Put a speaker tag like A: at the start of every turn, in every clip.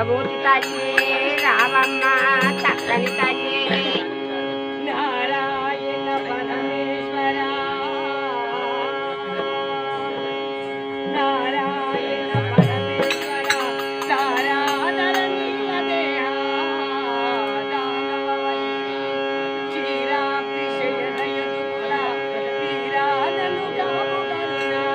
A: భూతి తల్లి రామమ్మ చక్కని తల్లి నారాయణ పరమేశ్వర నారాయణ పరమేశ్వర తారాధర నీలదేహ దానవైరి క్షీరాబ్ది శయనయదుకుల వీరానను గాము కరుణా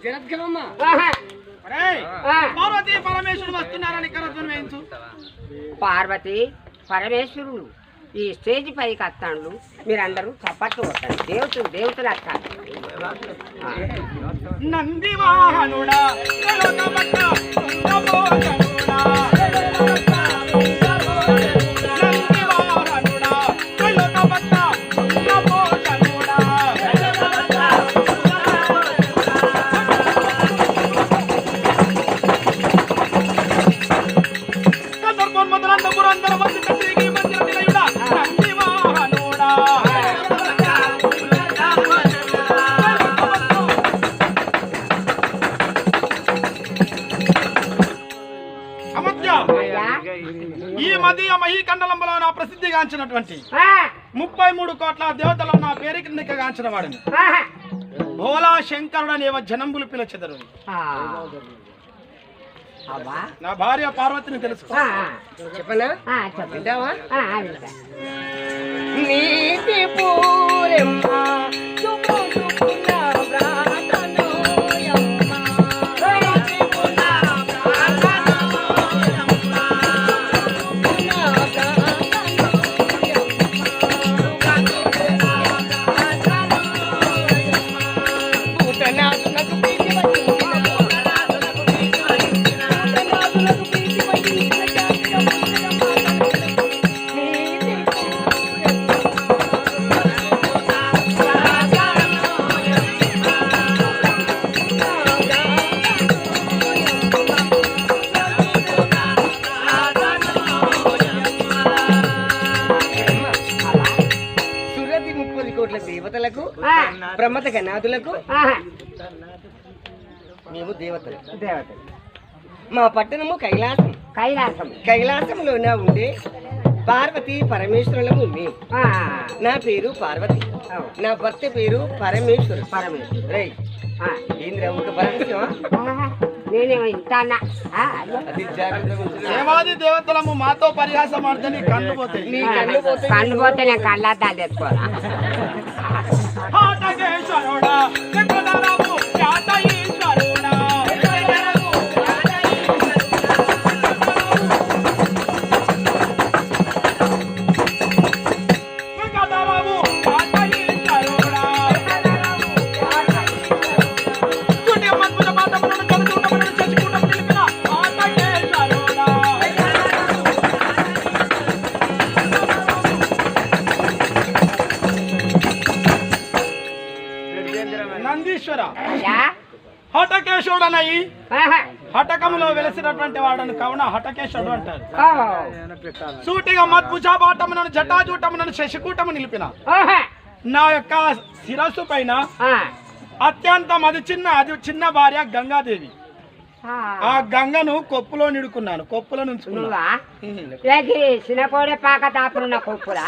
A: జగద్గమమ్మ
B: పార్వతి పరమేశ్వరుడు వస్తున్నారని కరధ్వని వేయించు.
C: పార్వతి పరమేశ్వరుడు ఈ స్టేజ్ పైకి వస్తాడు, మీరందరూ చప్పట్లు కొట్టండి. దేవతలు వస్తాడు.
B: నంది వాహనుడా ఈ మధ్య మహీకండలంలో నా ప్రసిద్ధిగాంచినటువంటి 33 కోట్ల దేవతలు నా పేరు కిందగాంచిన వాడిని భోలా శంకరుడు అనే జనంబులు పిలచెదరు. నా భార్య పార్వతిని తెలుసుకో.
A: చెప్పనా?
C: చెప్పంటావా?
A: నీతి పూరెమ్మ దేవతలకు బ్రహ్మత గణాదులకు మేము దేవతలు. మా పట్టణము కైలాసంలోనే ఉండే పార్వతి పరమేశ్వరులము మేము. నా పేరు పార్వతి, నా భర్త పేరు పరమేశ్వరు. ఏంద్రా ఒక
B: దేవాది దేవతలము మాతో పరిహాసం ఆడుతుంది. కళ్ళు పోతే
C: నేను కళ్ళద్దాలు తెచ్చుకోరా.
B: నందీశ్వర హటకేశుడనయి హటకములో వెలిసినటువంటి వాడను కావున హటకేశుడు అంటారు. సూటిగా మద్భుజాబాటమునను జటాజూటమునను శశికూటము నిలిపిన నా యొక్క శిరస్సు పైన అత్యంత అది చిన్న భార్య గంగాదేవి. ఆ గంగను కొప్పులో నిడుకున్నాను, కొప్పులో నుంచుకున్నా.
C: చిన్నకోడే పాక దాపునున్న కొప్పులా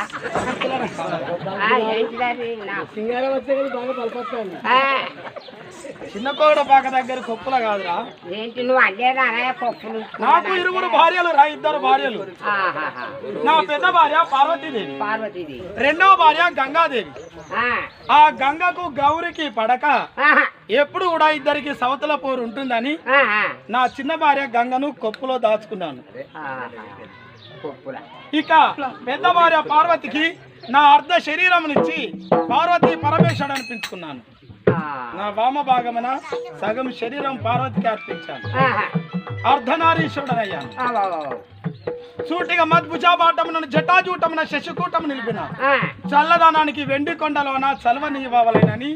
B: చిన్న కోడ పాక దగ్గర కొప్పుల కాదురా.
C: ఏంటి నువ్వు అల్లేదా కొప్పులు?
B: నాకు 2 భార్యలు రా, 2 భార్యలు. నా పెద్ద భార్య పార్వతీదేవి, రెండవ భార్య గంగాదేవి. ఆ గంగకు గౌరికి పడక ఎప్పుడు కూడా ఇద్దరికి సవతల పోరు ఉంటుందని నా చిన్న భార్య గంగను కొప్పులో దాచుకున్నాను. ఇక పెద్ద భార్య పార్వతికి నా అర్ధ శరీరమునిచ్చి పార్వతి పరమేశ్వరుడు అనిపించుకున్నాను. నా వామ భాగమున సగం శరీరం పార్వతికి అర్పించాను, అర్ధనారీశ్వరుడనయ్యాను. సూటిగా మద్భుజాబాటమున జటాజూటమున శశికూటము నిలిపిన చల్లదనానికి వెండి కొండలోన చలవనివ్వాలనని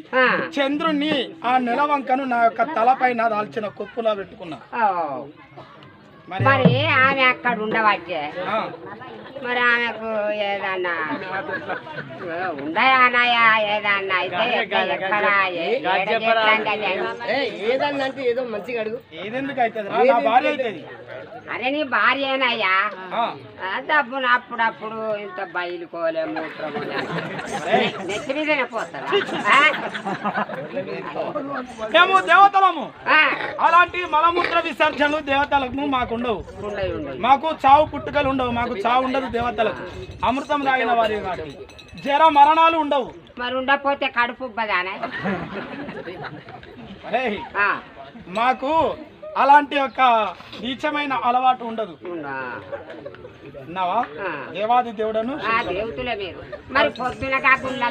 B: చంద్రుణ్ణి ఆ నెలవంకను నా యొక్క తలపైన దాల్చిన కొప్పులో పెట్టుకున్నా.
C: మరి ఆమె అక్కడ ఉండవచ్చే, మరి ఆమెకు ఏదన్నా ఉండయానయా ఏదన్నా అయితే
A: ఏదన్నా అంటే ఏదో మంచిగా అడుగు.
B: ఏదెందుకు అవుతుంది? నా భార్య అవుతుంది.
C: అరే నీ భార్యేనయ్యా, డబ్బును అప్పుడప్పుడు ఇంత బయలుకోలే మూత్రం నెత్తి మీదనే పోతారా?
B: మేము దేవతలము, అలాంటి మలమూత్ర విసర్జనలు దేవతలకు మాకు ఉండవు. మాకు చావు పుట్టుకలు ఉండవు, మాకు చావు ఉండదు. దేవతలకు అమృతం తాగిన వారి జర మరణాలు ఉండవు.
C: మరి ఉండకపోతే కడుపు ఉబ్బదానే?
B: అరే మాకు అలాంటి ఒక నీచమైన అలవాటు ఉండదు. విన్నావా? దేవాది దేవుడను
C: దేవతలే మీరు మరి పొద్దున కాకుండా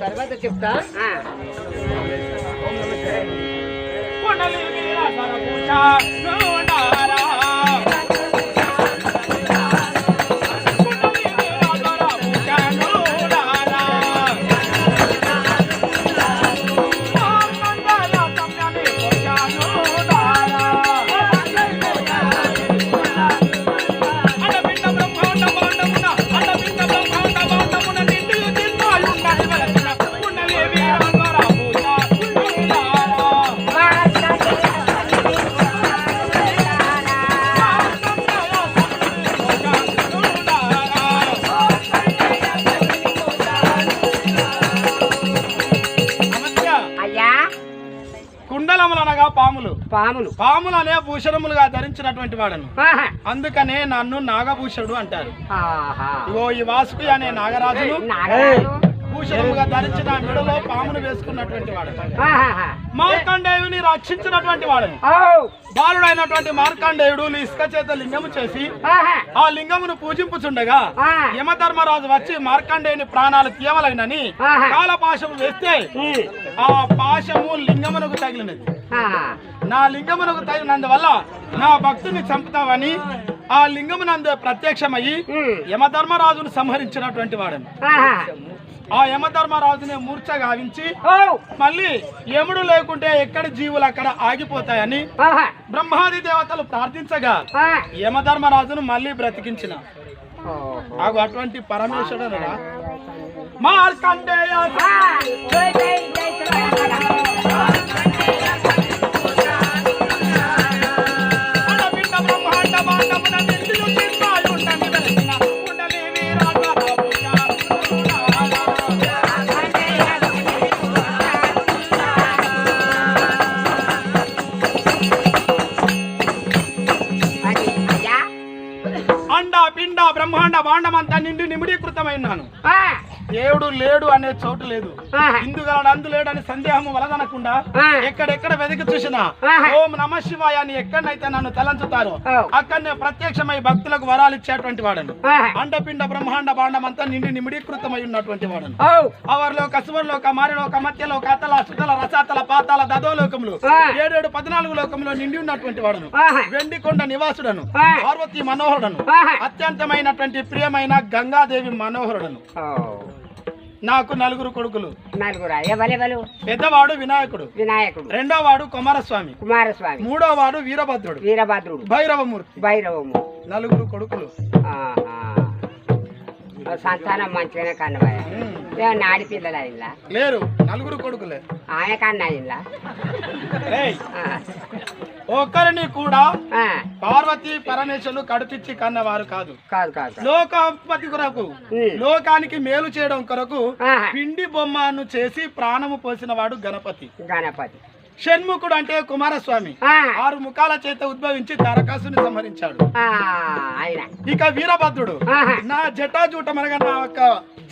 A: తర్వాత చెప్తా.
B: కుండలములనగా పాములు
C: పాములు
B: పాములు అనే భూషణములుగా ధరించినటువంటి వాడను, అందుకనే నన్ను నాగభూషణుడు అంటారు. ఇగో ఈ వాసుకి అనే నాగరాజును భూషణముగా ధరించిన మెడలో పామును వేసుకున్నటువంటి వాడు, మార్కండేయుని రక్షించినటువంటి వాడను. బాలుడైనటువంటి మార్కండేయుడు ఇసుక చేత లింగము చేసి ఆ లింగమును పూజింపుచుండగా యమధర్మరాజు వచ్చి మార్కండేయుని ప్రాణాలు తీయవలైనని కాలపాశము వేస్తే ఆ పాశము లింగమునకు తగిలినది. నా లింగమునకు తగిలినందువల్ల నా భక్తుని చంపుతావని ఆ లింగమునందు ప్రత్యక్షమయ్యి యమధర్మరాజును సంహరించినటువంటి వాడను. ఆ యమధర్మరాజుని మూర్ఛ గావించి మళ్ళీ యముడు లేకుంటే ఎక్కడ జీవులు అక్కడ ఆగిపోతాయని బ్రహ్మాది దేవతలు ప్రార్థించగా యమధర్మరాజును మళ్ళీ బ్రతికించిన అటువంటి పరమేశ్వరుడు మార్కండేయ. పిండ బ్రహ్మాండ బాండమంతా నిండి నిమిడీకృతమైనాను. దేవుడు లేడు అనే చోటు లేదు, ఇందుగలడు అందు లేడు అని సందేహము వలదనకుండా ఎక్కడెక్కడ వెతికి చూసినా ఓం నమ శివాయ అని ఎక్కడైతే నన్ను తలంచుతారో అక్కడనే ప్రత్యక్షమై భక్తులకు వరాలు ఇచ్చేటువంటి వాడను. అండపిండ బ్రహ్మాండ బాండమంతా నిండి నిమిడీకృతమై ఉన్నటువంటి వాడను. అవర్లోక సువర్లోక మారిలోక మధ్యలోక అతల సుతల రసాతల పాతాల దదోలోకములు 7 14 లోకములో నిండి ఉన్నటువంటి వాడను. వెండికొండ నివాసుడను, పార్వతీ మనోహరుడను, అత్యంతమైనటువంటి ప్రియమైన గంగాదేవి మనోహరుడను. నాకు 4 కొడుకులు. పెద్దవాడు వినాయకుడు, రెండో వాడు కుమారస్వామి, మూడో వాడు వీరభద్రుడు, భైరవమూర్తి. 4 కొడుకులు.
C: సంతానం మంచిగానే కన్నబాయ నాడి పిల్లలు అయినా
B: లేరు, 4 కొడుకులే.
C: ఆయన కన్నా అయినా
B: ఒక్కరిని కూడా పార్వతీ పరమేశ్వరులు కడుపిచ్చి కన్నవారు కాదు. లోకోత్పత్తి కొరకు, లోకానికి మేలు చేయడం కొరకు పిండి బొమ్మను చేసి ప్రాణము పోసిన వాడు గణపతి. షణ్ముఖుడు అంటే కుమారస్వామి 6 ముఖాల చేత ఉద్భవించి తారకాసుని సంహరించాడు. ఇక వీరభద్రుడు నా జటాజూటమనగా నా యొక్క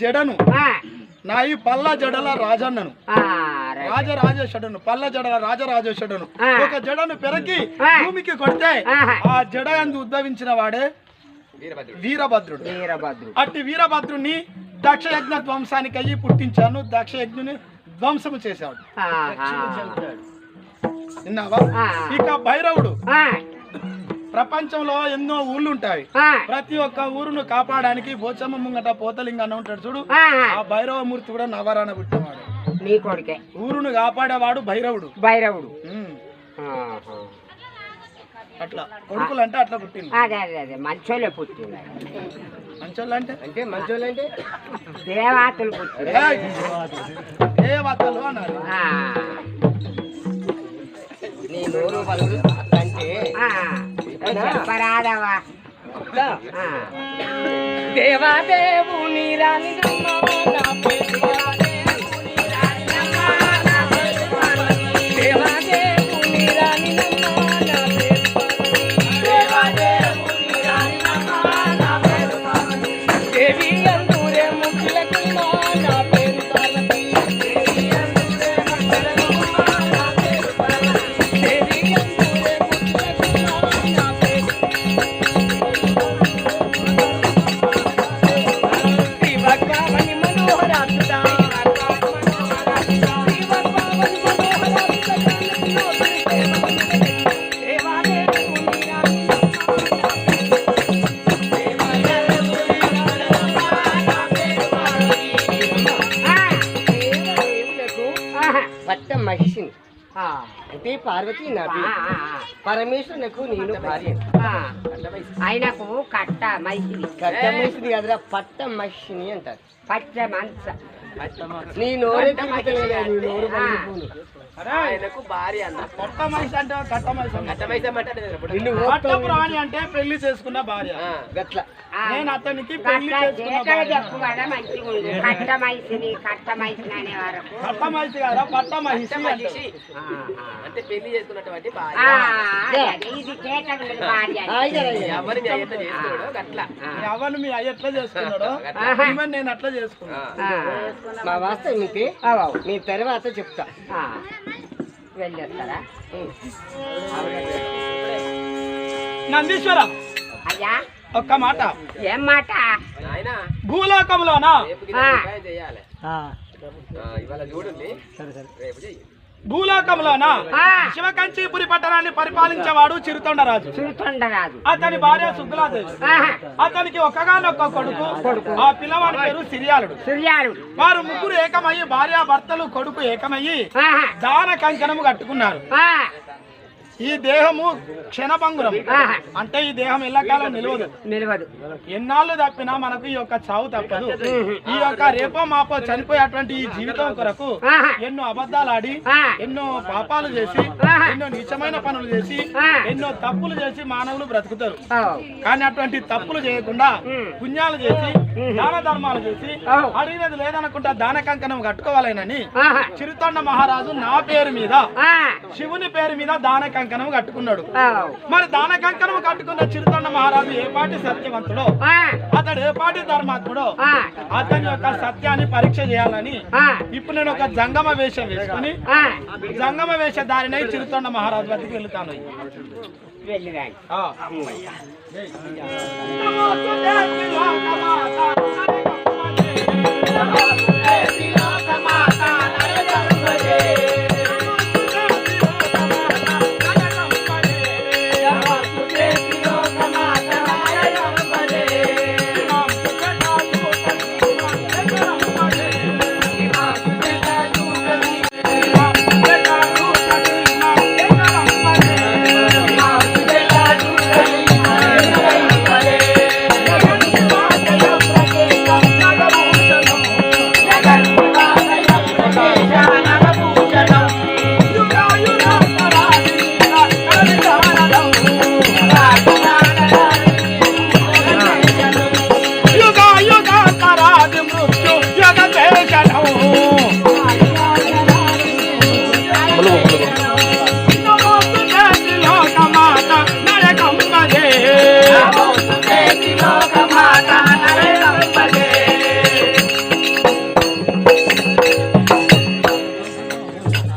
B: జడను, నా ఈ పల్ల జడల రాజన్నను, రాజరాజేశ్వరుడును, పల్ల జడల రాజరాజేశ్వరుడును ఒక జడను పెరగి భూమికి కొడితే ఆ జడ యందు ఉద్భవించిన వాడే వీరభద్రుడు. అట్టి వీరభద్రుని దక్షయజ్ఞ ధ్వంసానికి అయ్యి పుట్టించాను. దక్షయజ్ఞుని ధ్వంసము చేశాడు. విన్నావా? ఇక భైరవుడు ప్రపంచంలో ఎన్నో ఊళ్ళు ఉంటాయి, ప్రతి ఒక్క ఊరును కాపాడడానికి పోచమ్మ ముంగట పోతలింగ అని ఉంటాడు చూడు, ఆ భైరవమూర్తి కూడా నవరాన పుట్టినవాడు.
C: నీ కొడుకే
B: ఊరును కాపాడేవాడు భైరవుడు. అట్లా కొడుకులు అంటే అట్లా పుట్టింది.
C: మంచోళ్ళే పుట్టింది.
B: మంచోళ్ళు అంటే
A: మంచోళ్ళు అంటే
C: దేవతలు పుట్టింది.
B: దేవతలు అన్నారు.
A: నీ నోరు పలుకు అంటే
C: చెప్పరాదవా
A: దేవాదేవుని రాని దేవి అందూరే ముఖ్యులకు మహిషిని
C: ఆ,
A: అంటే పార్వతి నా
C: ఆ,
A: పేరు.
C: ఆ,
A: పరమేశ్వరునకు నేను భార్య.
C: ఆ. ఆయనకు కట్ట మైసిరి
A: గడ్డ మహిషిని కాదురా, పట్ట మహిషిని అంటారు.
C: పచ్చ మంచ
A: నీ నోరే తిరుగుతలేదా, నీ నోరు పగిలిపోను.
B: ఆయనకు భార్య అన్న కొత్త మనిషి అంటే కట్ట మనిషి
A: నిన్ను
B: కట్ట ప్రాణి అంటే పెళ్లి చేసుకున్న భార్య.
A: గట్ల
B: నేను అతనికి పెళ్లి
C: కట్ట
B: చేసుకున్న
C: చేకడ
B: భార్య.
C: చెప్పు కదా మంచిగా ఉంది కట్ట మైసిని అనే వరకు
B: కట్ట మనిషి కదా, పట్ట మహిషి అంటారు.
D: అంటే పెళ్లి చేసుకున్నటువంటి
C: ఆ, అదే, ఇది చేతకు లేదు భార్య అని.
D: ఎవరిని అయ్యత చేస్తున్నాడో అట్లా
B: ఎవరు మీ అయ్య ఎట్లా చేసుకున్నాడో
C: ఆహా.
B: ఈమెను నేను అట్లా చేసుకున్నా.
C: ఆ,
A: మా వాస్తవం ఇంతే,
C: అవు, అవు.
A: నీ తర్వాత చెప్తా.
C: ఆ, వెళ్ళొస్తారా
B: నందీశ్వర
C: అయ్యా
B: ఒక్క మాట,
C: ఏం మాట
D: ఆయన
B: భూలోకంలోనా
D: చేయాలి ఇవాళ చూడండి రేపు చెయ్యి
B: భూలోకంలోనా
C: ఆ,
B: శివకంచీపురి పట్టణాన్ని పరిపాలించేవాడు చిరుతొండరాజు.
C: చూస్తుండరాదు
B: అతని భార్య శుద్ధులాదేవి.
C: ఆహా,
B: అతనికి ఒక్కగానొక్క కొడుకు. ఆ పిల్లవాడి పేరు సిరియాలుడు.
C: సూర్యాడు
B: వారు ముగ్గురు ఏకమయ్యి భార్యాభర్తలు కొడుకు ఏకమయ్యి
C: ఆహా,
B: దాన కంకణము కట్టుకున్నారు.
C: ఆ,
B: ఈ దేహము క్షణభంగురం,
C: ఆహా,
B: అంటే ఈ దేహం ఎల్లకాలం నిలవదు.
C: నిలవదు
B: ఎన్నాళ్ళు తప్పినా మనకు ఈ యొక్క చావు తప్పదు. ఈ యొక్క రేపో మాపో చనిపోయేటువంటి ఈ జీవితం కొరకు
C: ఆహా,
B: ఎన్నో అబద్ధాలు ఆడి,
C: ఆ,
B: ఎన్నో పాపాలు చేసి,
C: ఆహా,
B: ఎన్నో నీచమైన పనులు చేసి,
C: ఆ,
B: ఎన్నో తప్పులు చేసి మానవులు బ్రతుకుతారు.
C: అవు,
B: కానీ అటువంటి తప్పులు చేయకుండా పుణ్యాలు చేసి, దాన ధర్మాలు చేసి,
C: అవు,
B: అడిగినది లేదనుకుంటా దాన కంకణం కట్టుకోవాలేనని
C: ఆహా,
B: చిరుతొండ మహారాజు నా పేరు మీద
C: ఆ,
B: శివుని పేరు మీద దాన కంకణం కట్టుకున్నాడు.
C: అవు,
B: మరి దాన కంకణం కట్టుకున్న చిరుతొండ మహారాజు ఏ పాటి సత్యవంతుడో,
C: ఆ,
B: అతడు ఏ పాటి ధర్మాత్ముడో,
C: ఆ,
B: అతని యొక్క సత్యాన్ని పరీక్ష చేయాలని
C: ఆ,
B: ఇప్పుడు నేను ఒక జంగమ వేషం వేసుకుని
C: ఆ,
B: జంగమ వేష దారినై చిరుతొండ మహారాజు వద్దకు వెళ్తాను.
C: వెళ్ళిరాండి
B: ఆ.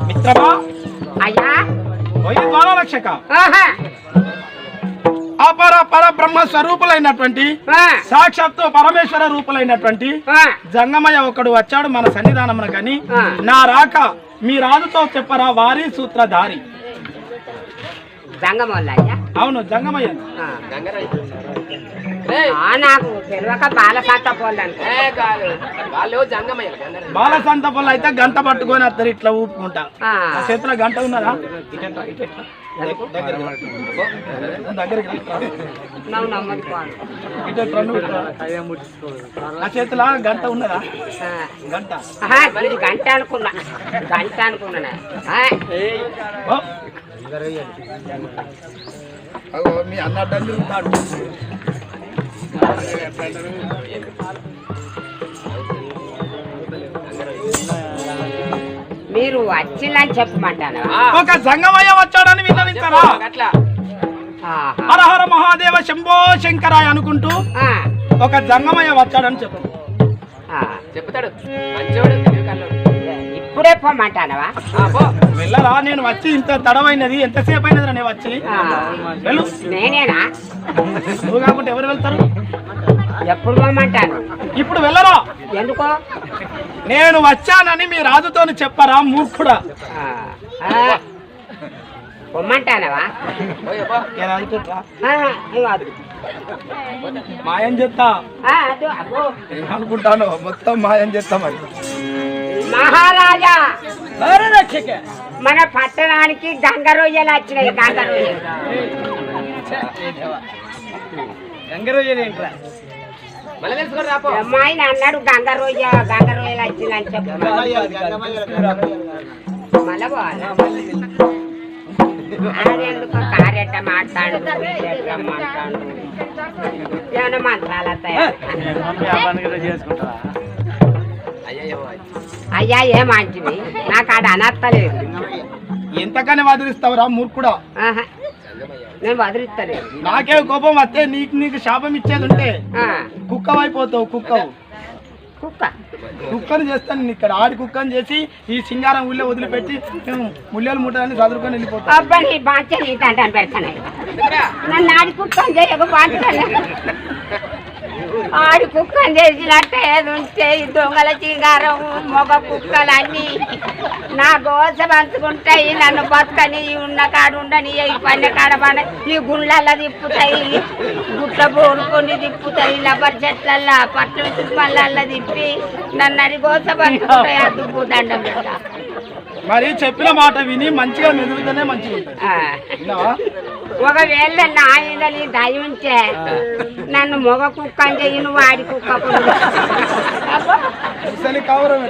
B: మిత్రమా,
C: అయ్యా
B: ఓయ్ ద్వారరక్షక,
C: ఆహా,
B: అపర పర బ్రహ్మ స్వరూపులైనటువంటి
C: ఆ,
B: సాక్షాత్తు పరమేశ్వర రూపులైనటువంటి
C: ఆ,
B: జంగమయ్య ఒకడు వచ్చాడు మన సన్నిధానమున. కానీ
C: ఆ.
B: నా రాక మీ రాజుతో చెప్పరా వారి సూత్రధారి.
C: జంగమోళ్ళ అయ్యా
B: అవును జంగమయ్య.
C: ఆ.
D: గంగరాయి
C: ఆ, నాకు తెలియక బాల సత్త పోలంట
D: కాదు వాళ్ళు జంగమయ్యారు గంగరాయి
B: బాల సంతపల్లి అయితే గంట పట్టుకొని అత్తరు ఇట్లా ఊపుకుంటా. ఆ చేతిలో గంట ఉన్నదా? దగ్గరికి
C: నువ్వు నమ్మకపోను
B: ఆ చేతిలో గంట ఉన్నదా? గంట
C: ఇది గంట అనుకున్నా
B: ఓ. అగో మీ అన్నట్టు తిరుగుతాడు.
C: మీరు వచ్చిందని చెప్పమంటాను
B: ఒక జంగమయ్య వచ్చాడని విన్నవించారా?
D: అట్లా
B: హరహర మహాదేవ శంభో శంకరాయ అనుకుంటూ ఒక జంగమయ్య వచ్చాడని చెప్పు.
D: చెప్తాడు మంచోడు తెలివి కల్లోడు.
C: ఇప్పుడే పొమ్మంటానవా?
B: వెళ్ళరా, నేను వచ్చి ఇంత తడవైనది ఎంతసేపు అయినది నేను వచ్చి. వెళ్ళు.
C: నేనేనా?
B: నువ్వు కాకుంటే ఎవరు వెళ్తారు?
C: ఎప్పుడు పొమ్మంటాను?
B: ఇప్పుడు వెళ్ళరా.
C: ఎందుకో?
B: నేను వచ్చానని మీ రాజుతో చెప్పరా మూర్ఖుడా?
C: పొమ్మంటానవా?
B: మాయం చెప్తా అనుకుంటాను, మొత్తం మాయం చేస్తా. మరి
C: మహారాజా మన పట్టణానికి గంగ రొయ్యలు వచ్చినాయి. గంగ రొయ్యలు
D: మళ్ళీ తెలుసుకొని రాపో.
C: అమ్మాయి అన్నాడు గంగ రొయ్యలు వచ్చిందని చెప్పు. మళ్ళా పోవాలి. అదెందుకో కారెట్ట మాట్లాడు మాట్లాడు ఏమైనా మంత్రాలు అయ్యా ఏమంటివి నాకు అది అనత్తలేదు.
B: ఎంతకనే వదిలిస్తావురా మూర్ఖుడా?
C: ఆహా, నేను వదిలిస్తలేదు.
B: నాకే కోపం వస్తే నీకు శాపం ఇచ్చేది ఉంటే కుక్కవైపోతావు. కుక్కను చేస్తాను నేను ఇక్కడ. ఆడి కుక్కను చేసి ఈ సింగారం ఊళ్ళో వదిలిపెట్టి మేము ముళ్ళలు ముట్టని చదువుకొని వెళ్ళిపోతాం.
C: అబ్బా నీ బాధ్య నీ తంటాను పెడతాను. నన్ను ఆడి కుక్కను చేయకు బాధ్యతను. ఆడి కుక్కను చేసినట్టే ఏది ఉంటే ఈ దొంగల సింగారం మొగ కుక్కలన్నీ నా గోస పంచుకుంటాయి. నన్ను బతకని ఉన్న కాడు ఉండని ఈ పన్నె కాడ పడ ఈ గుళ్ళల్లో తిప్పుతాయి, గుట్ల బోడుకొని తిప్పుతాయి, లబ్బర్ చెట్లల్లో పట్టు తుప్పలల్లో తిప్పి నన్ను అది గోస పంచుకుంటాయి. ఆ దుబ్బు దండం మీద
B: మరి చెప్పిన మాట విని మంచిగా మెదులుతూనే మంచిగా ఉంటుంది.
C: ఒకవేళ నా మీద నీ దయ ఉంచే నన్ను మొగ కుక్క అని చెయ్యి, నువ్వు ఆడి కుక్క
B: కవరం